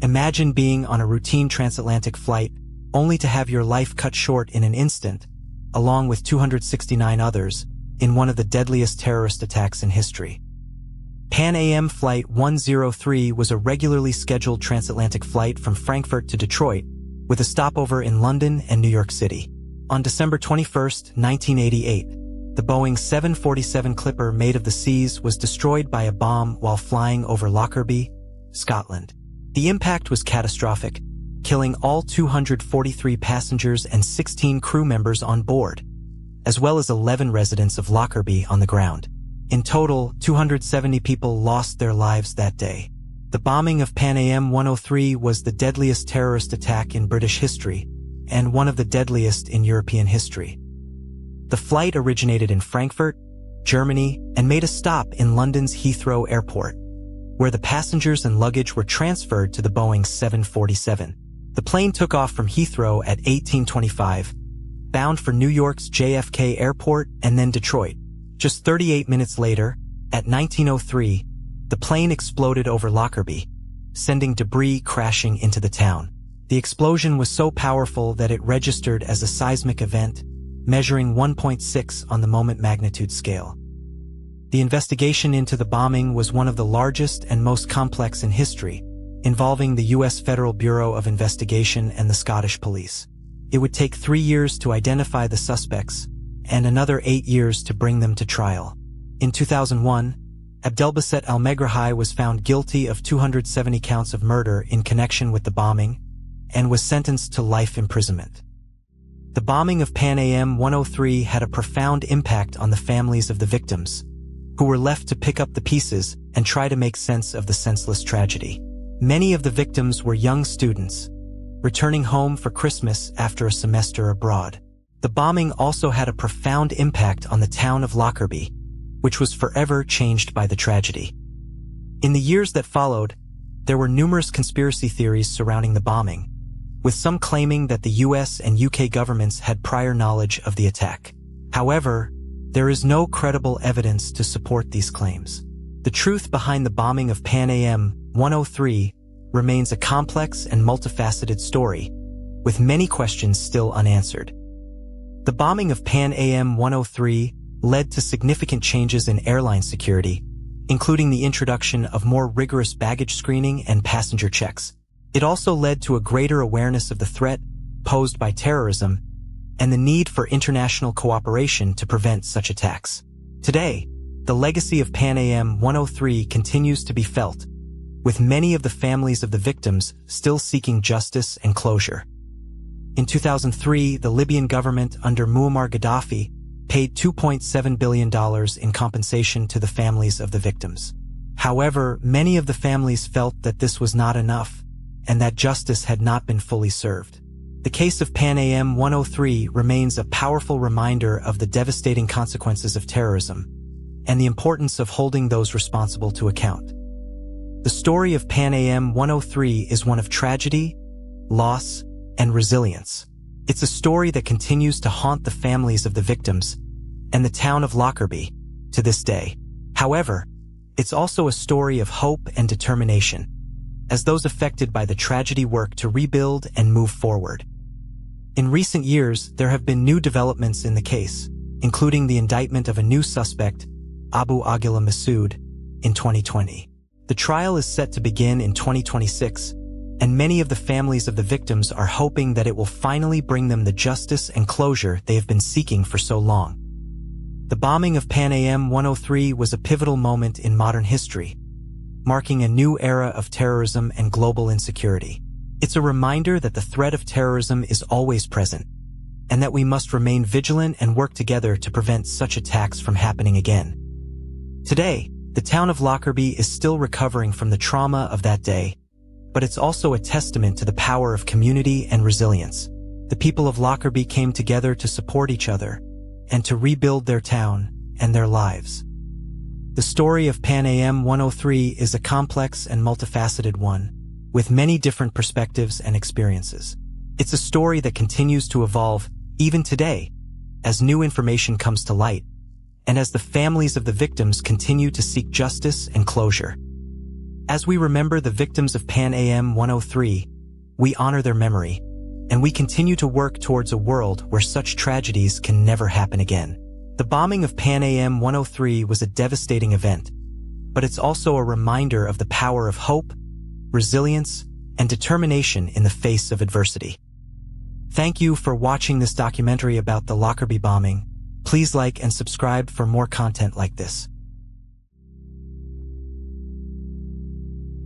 Imagine being on a routine transatlantic flight only to have your life cut short in an instant, along with 269 others, in one of the deadliest terrorist attacks in history. Pan Am Flight 103 was a regularly scheduled transatlantic flight from Frankfurt to Detroit, with a stopover in London and New York City. On December 21, 1988, the Boeing 747 Clipper Made of the Seas was destroyed by a bomb while flying over Lockerbie, Scotland. The impact was catastrophic, killing all 243 passengers and 16 crew members on board, as well as 11 residents of Lockerbie on the ground. In total, 270 people lost their lives that day. The bombing of Pan Am 103 was the deadliest terrorist attack in British history, and one of the deadliest in European history. The flight originated in Frankfurt, Germany, and made a stop in London's Heathrow Airport, where the passengers and luggage were transferred to the Boeing 747. The plane took off from Heathrow at 18:25, bound for New York's JFK Airport and then Detroit. Just 38 minutes later, at 19:03, the plane exploded over Lockerbie, sending debris crashing into the town. The explosion was so powerful that it registered as a seismic event, measuring 1.6 on the moment magnitude scale. The investigation into the bombing was one of the largest and most complex in history, involving the U.S. Federal Bureau of Investigation and the Scottish Police. It would take 3 years to identify the suspects, and another 8 years to bring them to trial. In 2001, Abdelbasset Al-Megrahi was found guilty of 270 counts of murder in connection with the bombing, and was sentenced to life imprisonment. The bombing of Pan Am 103 had a profound impact on the families of the victims, who were left to pick up the pieces and try to make sense of the senseless tragedy. Many of the victims were young students, returning home for Christmas after a semester abroad. The bombing also had a profound impact on the town of Lockerbie, which was forever changed by the tragedy. In the years that followed, there were numerous conspiracy theories surrounding the bombing, with some claiming that the US and UK governments had prior knowledge of the attack. However, there is no credible evidence to support these claims. The truth behind the bombing of Pan Am 103 remains a complex and multifaceted story, with many questions still unanswered. The bombing of Pan Am 103 led to significant changes in airline security, including the introduction of more rigorous baggage screening and passenger checks. It also led to a greater awareness of the threat posed by terrorism and the need for international cooperation to prevent such attacks. Today, the legacy of Pan Am 103 continues to be felt, with many of the families of the victims still seeking justice and closure. In 2003, the Libyan government under Muammar Gaddafi paid $2.7 billion in compensation to the families of the victims. However, many of the families felt that this was not enough, and that justice had not been fully served. The case of Pan Am 103 remains a powerful reminder of the devastating consequences of terrorism, and the importance of holding those responsible to account. The story of Pan Am 103 is one of tragedy, loss, and resilience. It's a story that continues to haunt the families of the victims and the town of Lockerbie to this day. However, it's also a story of hope and determination, as those affected by the tragedy work to rebuild and move forward. In recent years, there have been new developments in the case, including the indictment of a new suspect, Abu Aguila Masood, in 2020. The trial is set to begin in 2026, and many of the families of the victims are hoping that it will finally bring them the justice and closure they have been seeking for so long. The bombing of Pan Am 103 was a pivotal moment in modern history, marking a new era of terrorism and global insecurity. It's a reminder that the threat of terrorism is always present, and that we must remain vigilant and work together to prevent such attacks from happening again. Today, the town of Lockerbie is still recovering from the trauma of that day, but it's also a testament to the power of community and resilience. The people of Lockerbie came together to support each other and to rebuild their town and their lives. The story of Pan Am 103 is a complex and multifaceted one, with many different perspectives and experiences. It's a story that continues to evolve even today, as new information comes to light, and as the families of the victims continue to seek justice and closure. As we remember the victims of Pan Am 103, we honor their memory, and we continue to work towards a world where such tragedies can never happen again. The bombing of Pan Am 103 was a devastating event, but it's also a reminder of the power of hope, resilience, and determination in the face of adversity. Thank you for watching this documentary about the Lockerbie bombing. Please like and subscribe for more content like this.